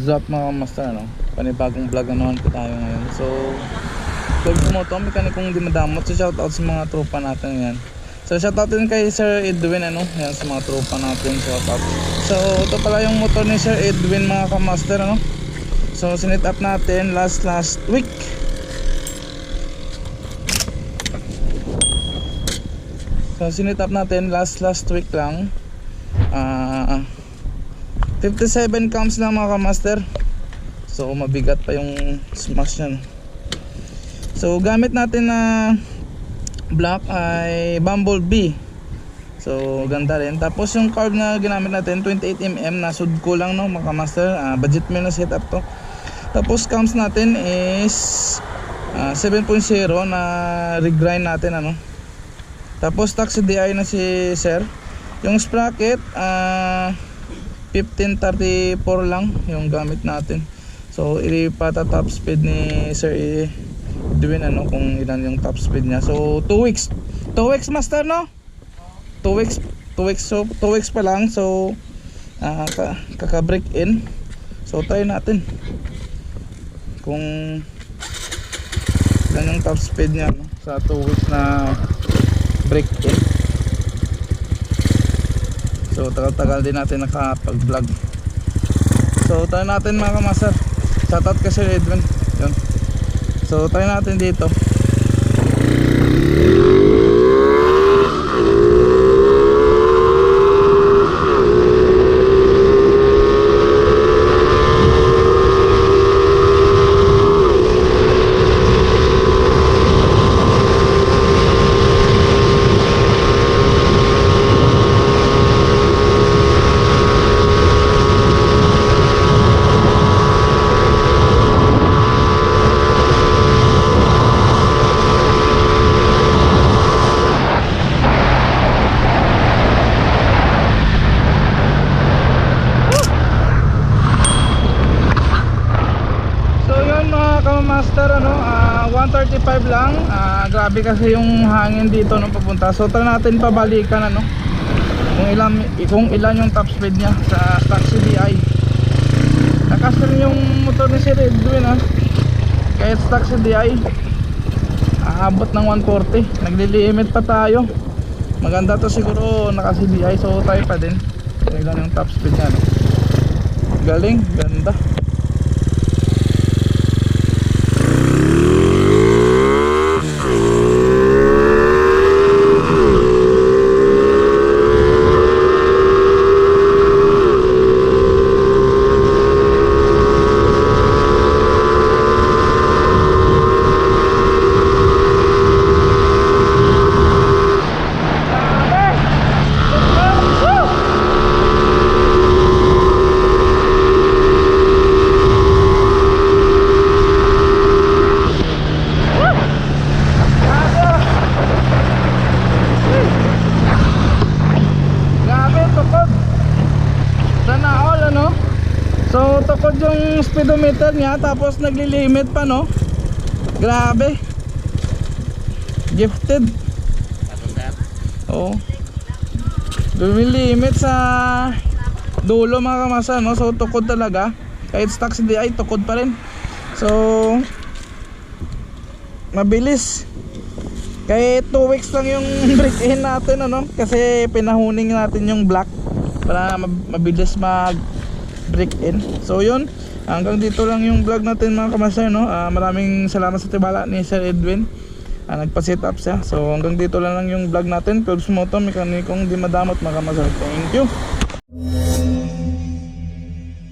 What's up mga master, no? Panibagong vlog na naman po tayo ngayon. So, vlog mo to, mekanikong di madamot. So, shoutout sa mga tropa natin yan. So, shoutout din kay Sir Edwin, ano? Yan, sa mga tropa natin, shoutout. So, ito pala yung motor ni Sir Edwin mga kamaster, ano? So, sinit up natin last week. So, sinit up natin last week lang. 57 counts lang mga kamaster. So mabigat pa yung smash niya, no? So gamit natin na block ay Bumblebee. So ganda rin. Tapos yung carb na ginamit natin 28mm na sudko lang, no mga kamaster. Budget meal na setup to. Tapos counts natin is 7.0 na regrind natin, ano. Tapos taxi DI na si Sir. Yung sprocket 1534 lang yung gamit natin. So ilipata top speed ni Sir Edwin, ano, kung ilan yung top speed niya. So 2 weeks master, no? 2 weeks. So 2 weeks pa lang. So kaka-break in. So try natin kung ilan yung top speed niya, no? Sa 2 weeks na break in. So tagal-tagal din natin nakapag-vlog. So try natin mga kamaster. Shoutout kay Sir Edwin. Yun. So try natin dito. Master, ano, 135 lang. Grabe kasi yung hangin dito nung papunta. So try natin pabalikan, ano, kung ilan yung top speed niya sa stock CDI. Nakasal yung motor ni Sir Edwin, ha. Kahit stock CDI aabot ng 140. Nagli-limit pa tayo. Maganda to siguro naka CDI. So try pa din kung ilan yung top speed niya, no? Galing, ganda. So tukod yung speedometer niya, tapos nagli-limit pa, no? Grabe. Gifted. Oh. Lumilimit sa dulo mga kamasa, no? So tukod talaga. Kahit stock CDI, tukod pa rin. So mabilis. Kahit 2 weeks lang yung break in natin, ano? Kasi pinahuning natin yung block para mabilis mag break in. So yun, hanggang dito lang yung vlog natin mga kamasay, no? Maraming salamat sa tiwala ni Sir Edwin. Nagpa-set up siya. So hanggang dito lang yung vlog natin. Pulse Moto, mekanikong di madamot mga kamasay. Thank you.